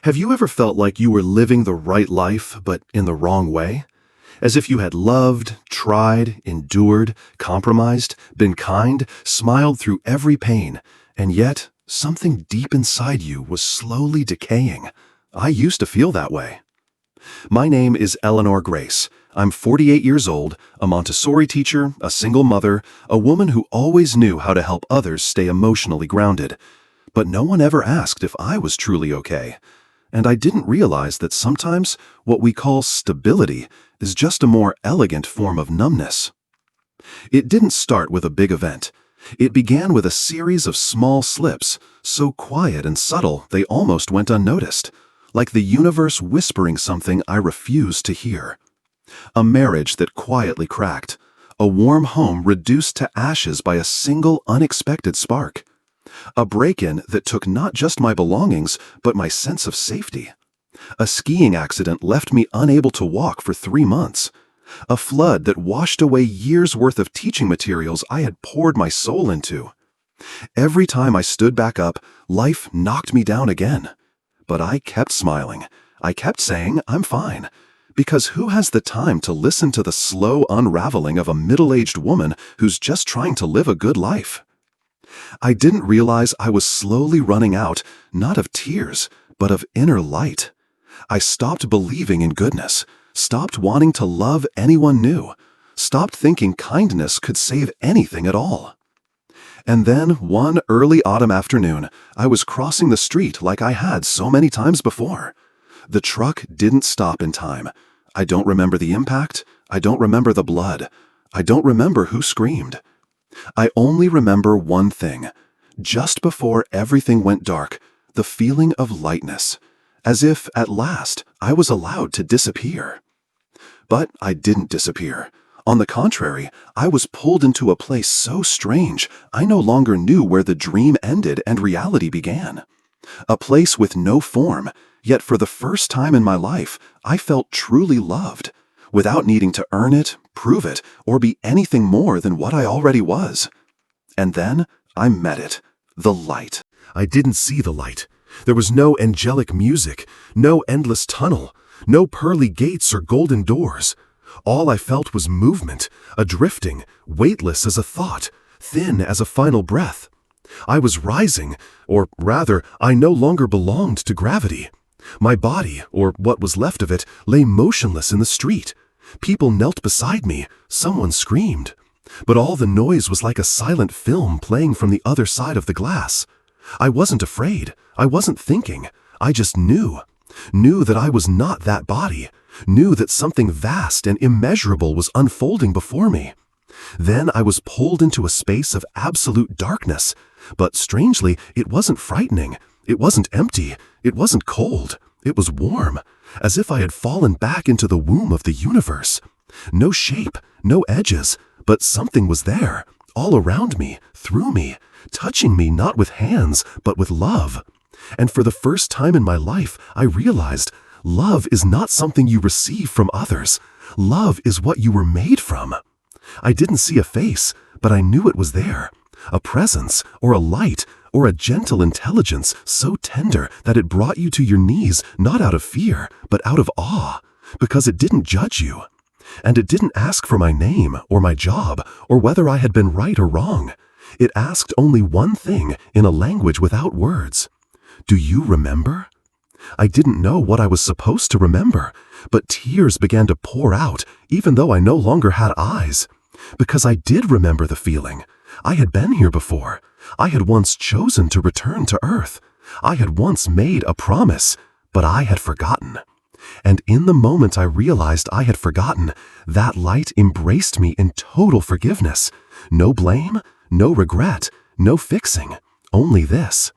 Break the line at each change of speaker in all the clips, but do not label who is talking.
Have you ever felt like you were living the right life, but in the wrong way? As if you had loved, tried, endured, compromised, been kind, smiled through every pain, and yet something deep inside you was slowly decaying. I used to feel that way. My name is Eleanor Grace. I'm 48 years old, a Montessori teacher, a single mother, a woman who always knew how to help others stay emotionally grounded. But no one ever asked if I was truly okay. And I didn't realize that sometimes what we call stability is just a more elegant form of numbness. It didn't start with a big event. It began with a series of small slips, so quiet and subtle they almost went unnoticed, like the universe whispering something I refused to hear. A marriage that quietly cracked, a warm home reduced to ashes by a single unexpected spark. A break-in that took not just my belongings, but my sense of safety. A skiing accident left me unable to walk for 3 months. A flood that washed away years' worth of teaching materials I had poured my soul into. Every time I stood back up, life knocked me down again. But I kept smiling. I kept saying, I'm fine. Because who has the time to listen to the slow unraveling of a middle-aged woman who's just trying to live a good life? I didn't realize I was slowly running out, not of tears, but of inner light. I stopped believing in goodness, stopped wanting to love anyone new, stopped thinking kindness could save anything at all. And then, one early autumn afternoon, I was crossing the street like I had so many times before. The truck didn't stop in time. I don't remember the impact. I don't remember the blood. I don't remember who screamed. I only remember one thing. Just before everything went dark, the feeling of lightness, as if, at last, I was allowed to disappear. But I didn't disappear. On the contrary, I was pulled into a place so strange, I no longer knew where the dream ended and reality began. A place with no form, yet for the first time in my life, I felt truly loved, without needing to earn it, prove it, or be anything more than what I already was. And then I met it, the light. I didn't see the light. There was no angelic music, no endless tunnel, no pearly gates or golden doors. All I felt was movement, a drifting, weightless as a thought, thin as a final breath. I was rising, or rather, I no longer belonged to gravity. My body, or what was left of it, lay motionless in the street. People knelt beside me. Someone screamed. But all the noise was like a silent film playing from the other side of the glass. I wasn't afraid. I wasn't thinking. I just knew. Knew that I was not that body. Knew that something vast and immeasurable was unfolding before me. Then I was pulled into a space of absolute darkness. But strangely, it wasn't frightening. It wasn't empty. It wasn't cold. It was warm, as if I had fallen back into the womb of the universe. No shape, no edges, but something was there, all around me, through me, touching me not with hands, but with love. And for the first time in my life, I realized love is not something you receive from others. Love is what you were made from. I didn't see a face, but I knew it was there. A presence, or a light, or a gentle intelligence so tender that it brought you to your knees not out of fear, but out of awe, because it didn't judge you. And it didn't ask for my name, or my job, or whether I had been right or wrong. It asked only one thing in a language without words. Do you remember? I didn't know what I was supposed to remember, but tears began to pour out, even though I no longer had eyes. Because I did remember the feeling. I had been here before. I had once chosen to return to Earth. I had once made a promise, but I had forgotten. And in the moment I realized I had forgotten, that light embraced me in total forgiveness. No blame, no regret, no fixing, only this.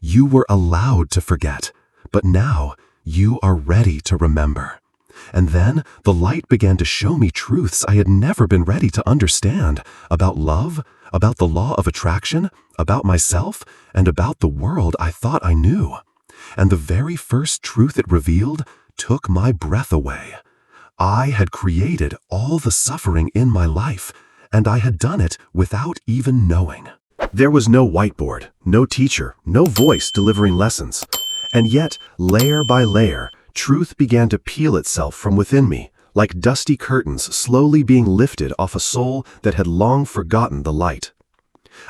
You were allowed to forget, but now you are ready to remember. And then the light began to show me truths I had never been ready to understand about love, about the law of attraction, about myself, and about the world I thought I knew. And the very first truth it revealed took my breath away. I had created all the suffering in my life, and I had done it without even knowing. There was no whiteboard, no teacher, no voice delivering lessons. And yet, layer by layer, truth began to peel itself from within me, like dusty curtains slowly being lifted off a soul that had long forgotten the light.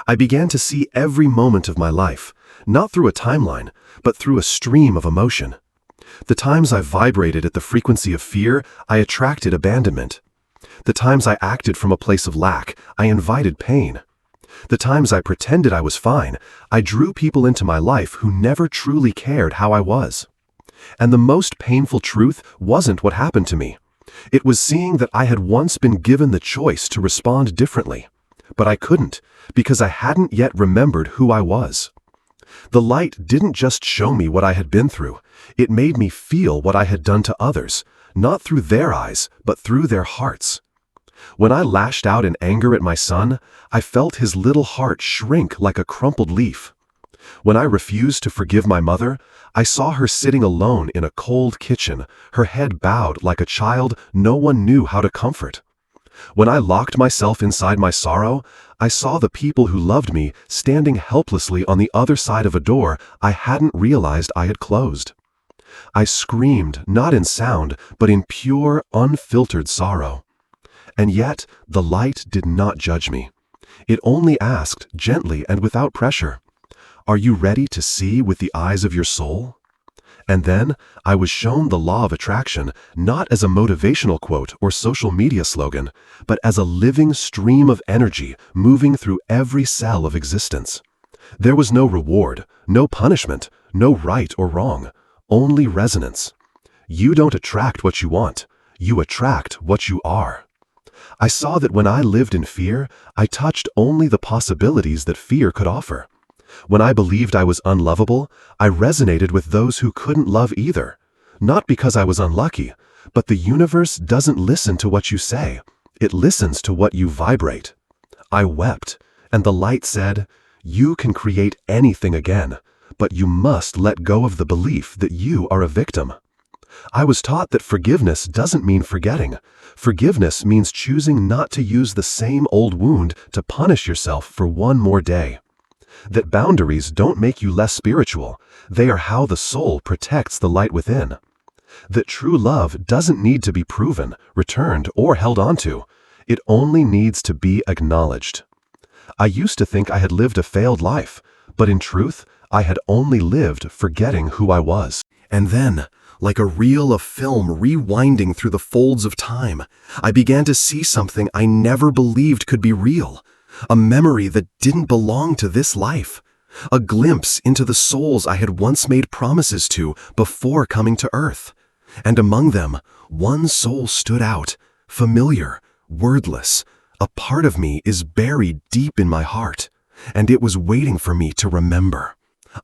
I began to see every moment of my life, not through a timeline, but through a stream of emotion. The times I vibrated at the frequency of fear, I attracted abandonment. The times I acted from a place of lack, I invited pain. The times I pretended I was fine, I drew people into my life who never truly cared how I was. And the most painful truth wasn't what happened to me. It was seeing that I had once been given the choice to respond differently. But I couldn't, because I hadn't yet remembered who I was. The light didn't just show me what I had been through, it made me feel what I had done to others, not through their eyes, but through their hearts. When I lashed out in anger at my son, I felt his little heart shrink like a crumpled leaf. When I refused to forgive my mother, I saw her sitting alone in a cold kitchen, her head bowed like a child no one knew how to comfort. When I locked myself inside my sorrow, I saw the people who loved me standing helplessly on the other side of a door I hadn't realized I had closed. I screamed, not in sound, but in pure, unfiltered sorrow. And yet, the light did not judge me. It only asked, gently and without pressure, "Are you ready to see with the eyes of your soul?" And then, I was shown the law of attraction, not as a motivational quote or social media slogan, but as a living stream of energy moving through every cell of existence. There was no reward, no punishment, no right or wrong, only resonance. You don't attract what you want, you attract what you are. I saw that when I lived in fear, I touched only the possibilities that fear could offer. When I believed I was unlovable, I resonated with those who couldn't love either. Not because I was unlucky, but the universe doesn't listen to what you say. It listens to what you vibrate. I wept, and the light said, "You can create anything again, but you must let go of the belief that you are a victim." I was taught that forgiveness doesn't mean forgetting. Forgiveness means choosing not to use the same old wound to punish yourself for one more day. That boundaries don't make you less spiritual, they are how the soul protects the light within. That true love doesn't need to be proven, returned, or held onto. It only needs to be acknowledged. I used to think I had lived a failed life, but in truth, I had only lived forgetting who I was. And then, like a reel of film rewinding through the folds of time, I began to see something I never believed could be real. A memory that didn't belong to this life. A glimpse into the souls I had once made promises to before coming to Earth. And among them, one soul stood out, familiar, wordless. A part of me is buried deep in my heart, and it was waiting for me to remember.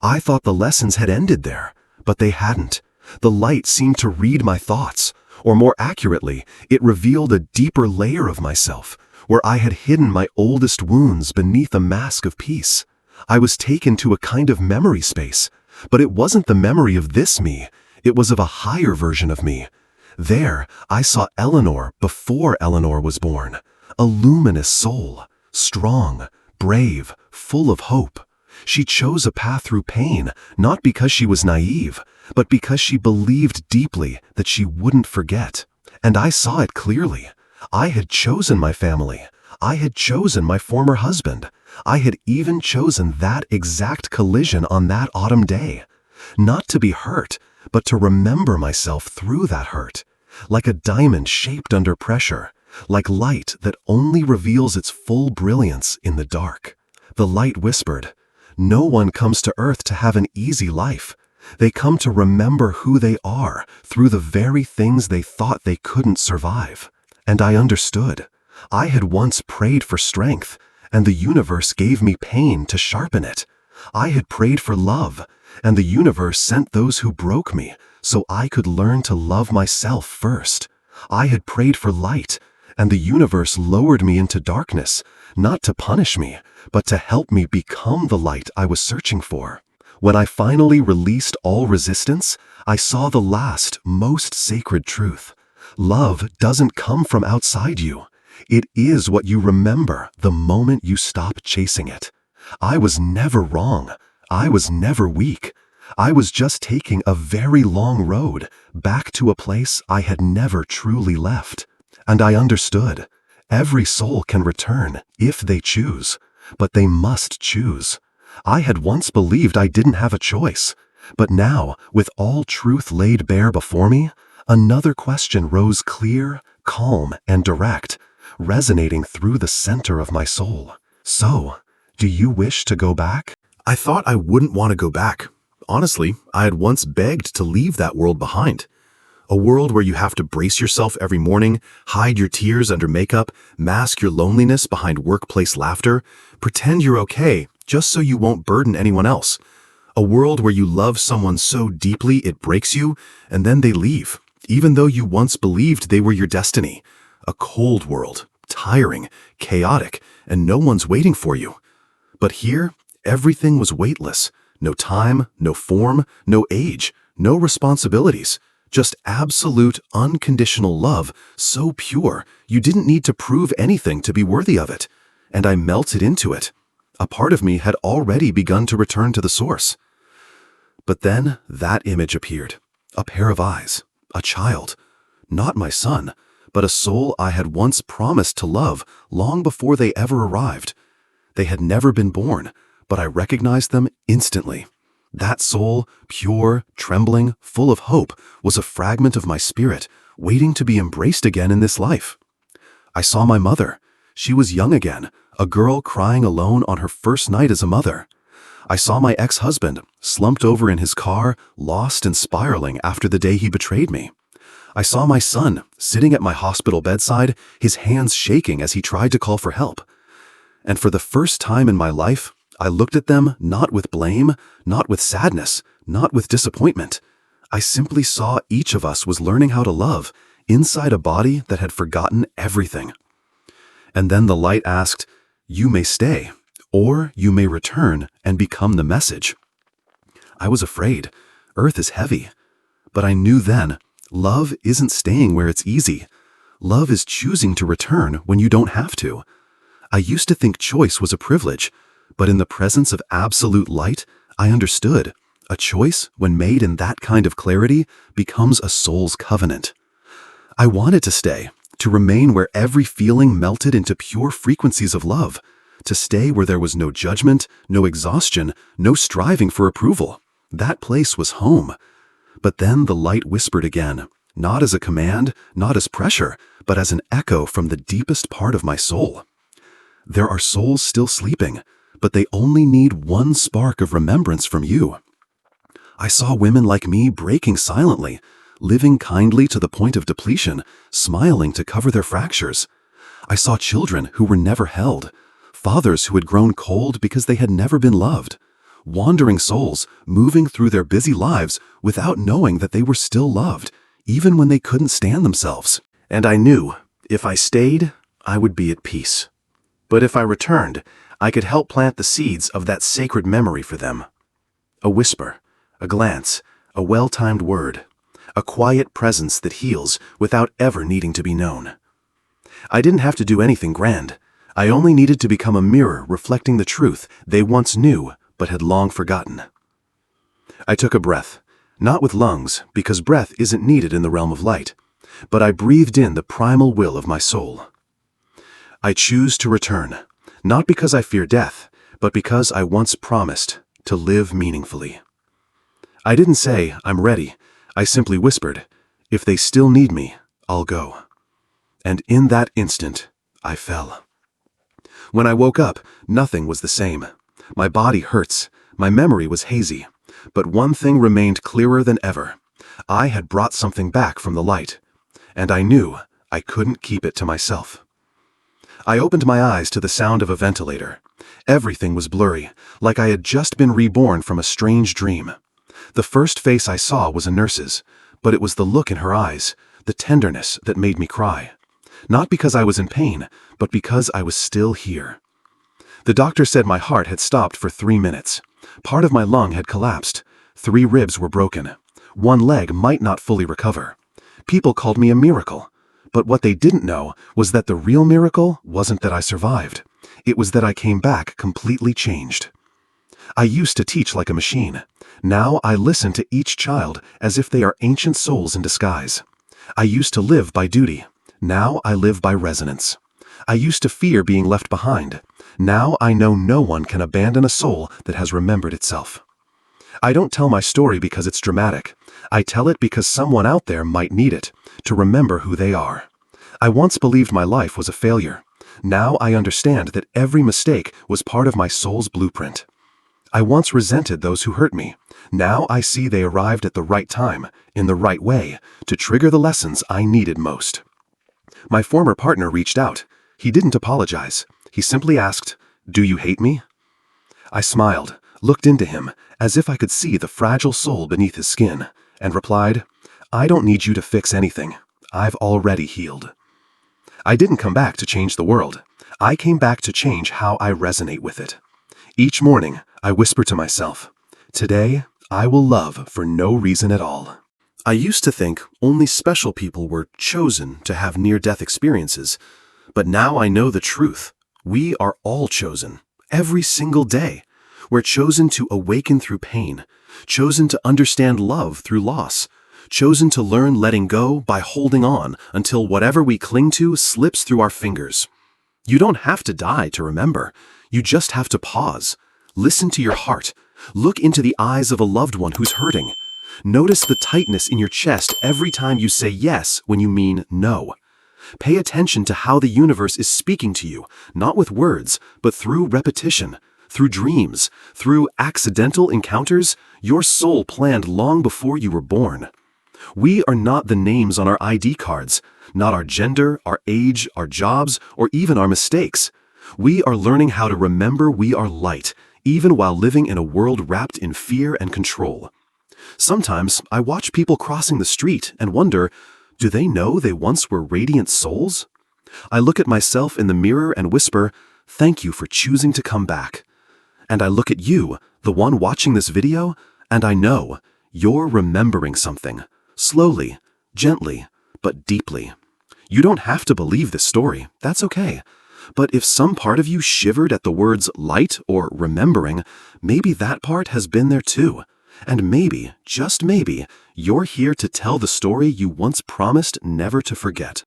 I thought the lessons had ended there, but they hadn't. The light seemed to read my thoughts, or more accurately, it revealed a deeper layer of myself, where I had hidden my oldest wounds beneath a mask of peace. I was taken to a kind of memory space, but it wasn't the memory of this me, it was of a higher version of me. There, I saw Eleanor before Eleanor was born, a luminous soul, strong, brave, full of hope. She chose a path through pain, not because she was naive, but because she believed deeply that she wouldn't forget. And I saw it clearly. I had chosen my family. I had chosen my former husband. I had even chosen that exact collision on that autumn day. Not to be hurt, but to remember myself through that hurt. Like a diamond shaped under pressure. Like light that only reveals its full brilliance in the dark. The light whispered, "No one comes to Earth to have an easy life. They come to remember who they are through the very things they thought they couldn't survive." And I understood. I had once prayed for strength, and the universe gave me pain to sharpen it. I had prayed for love, and the universe sent those who broke me so I could learn to love myself first. I had prayed for light, and the universe lowered me into darkness, not to punish me, but to help me become the light I was searching for. When I finally released all resistance, I saw the last, most sacred truth. Love doesn't come from outside you. It is what you remember the moment you stop chasing it. I was never wrong. I was never weak. I was just taking a very long road back to a place I had never truly left. And I understood. Every soul can return if they choose, but they must choose. I had once believed I didn't have a choice, but now, with all truth laid bare before me, another question rose clear, calm, and direct, resonating through the center of my soul. So, do you wish to go back? I thought I wouldn't want to go back. Honestly, I had once begged to leave that world behind. A world where you have to brace yourself every morning, hide your tears under makeup, mask your loneliness behind workplace laughter, pretend you're okay just so you won't burden anyone else. A world where you love someone so deeply it breaks you, and then they leave, even though you once believed they were your destiny. A cold world, tiring, chaotic, and no one's waiting for you. But here, everything was weightless. No time, no form, no age, no responsibilities. Just absolute, unconditional love, so pure, you didn't need to prove anything to be worthy of it. And I melted into it. A part of me had already begun to return to the source. But then that image appeared. A pair of eyes. A child. Not my son, but a soul I had once promised to love long before they ever arrived. They had never been born, but I recognized them instantly. That soul, pure, trembling, full of hope, was a fragment of my spirit, waiting to be embraced again in this life. I saw my mother. She was young again, a girl crying alone on her first night as a mother. I saw my ex-husband, slumped over in his car, lost and spiraling after the day he betrayed me. I saw my son, sitting at my hospital bedside, his hands shaking as he tried to call for help. And for the first time in my life, I looked at them not with blame, not with sadness, not with disappointment. I simply saw each of us was learning how to love inside a body that had forgotten everything. And then the light asked, "You may stay, or you may return and become the message." I was afraid. Earth is heavy. But I knew then, love isn't staying where it's easy. Love is choosing to return when you don't have to. I used to think choice was a privilege, but in the presence of absolute light, I understood. A choice, when made in that kind of clarity, becomes a soul's covenant. I wanted to stay, to remain where every feeling melted into pure frequencies of love, to stay where there was no judgment, no exhaustion, no striving for approval. That place was home. But then the light whispered again, not as a command, not as pressure, but as an echo from the deepest part of my soul. There are souls still sleeping, but they only need one spark of remembrance from you. I saw women like me breaking silently, living kindly to the point of depletion, smiling to cover their fractures. I saw children who were never held, fathers who had grown cold because they had never been loved, wandering souls moving through their busy lives without knowing that they were still loved, even when they couldn't stand themselves. And I knew, if I stayed, I would be at peace. But if I returned, I could help plant the seeds of that sacred memory for them. A whisper, a glance, a well-timed word, a quiet presence that heals without ever needing to be known. I didn't have to do anything grand. I only needed to become a mirror reflecting the truth they once knew but had long forgotten. I took a breath, not with lungs, because breath isn't needed in the realm of light, but I breathed in the primal will of my soul. I choose to return. Not because I fear death, but because I once promised to live meaningfully. I didn't say, "I'm ready." I simply whispered, "If they still need me, I'll go." And in that instant, I fell. When I woke up, nothing was the same. My body hurts, my memory was hazy, but one thing remained clearer than ever. I had brought something back from the light, and I knew I couldn't keep it to myself. I opened my eyes to the sound of a ventilator. Everything was blurry, like I had just been reborn from a strange dream. The first face I saw was a nurse's, but it was the look in her eyes, the tenderness that made me cry. Not because I was in pain, but because I was still here. The doctor said my heart had stopped for 3 minutes. Part of my lung had collapsed. 3 ribs were broken. 1 leg might not fully recover. People called me a miracle. But what they didn't know was that the real miracle wasn't that I survived. It was that I came back completely changed. I used to teach like a machine. Now I listen to each child as if they are ancient souls in disguise. I used to live by duty. Now I live by resonance. I used to fear being left behind. Now I know no one can abandon a soul that has remembered itself. I don't tell my story because it's dramatic. I tell it because someone out there might need it, to remember who they are. I once believed my life was a failure. Now I understand that every mistake was part of my soul's blueprint. I once resented those who hurt me. Now I see they arrived at the right time, in the right way, to trigger the lessons I needed most. My former partner reached out. He didn't apologize. He simply asked, "Do you hate me?" I smiled, looked into him, as if I could see the fragile soul beneath his skin, and replied, "I don't need you to fix anything. I've already healed." I didn't come back to change the world. I came back to change how I resonate with it. Each morning, I whisper to myself, "Today, I will love for no reason at all." I used to think only special people were chosen to have near-death experiences, but now I know the truth. We are all chosen, every single day. We're chosen to awaken through pain, chosen to understand love through loss, chosen to learn letting go by holding on until whatever we cling to slips through our fingers. You don't have to die to remember. You just have to pause. Listen to your heart. Look into the eyes of a loved one who's hurting. Notice the tightness in your chest every time you say yes when you mean no. Pay attention to how the universe is speaking to you, not with words, but through repetition, through dreams, through accidental encounters your soul planned long before you were born. We are not the names on our ID cards, not our gender, our age, our jobs, or even our mistakes. We are learning how to remember we are light, even while living in a world wrapped in fear and control. Sometimes I watch people crossing the street and wonder, do they know they once were radiant souls? I look at myself in the mirror and whisper, "Thank you for choosing to come back." And I look at you, the one watching this video, and I know you're remembering something, slowly, gently, but deeply. You don't have to believe this story, that's okay. But if some part of you shivered at the words light or remembering, maybe that part has been there too. And maybe, just maybe, you're here to tell the story you once promised never to forget.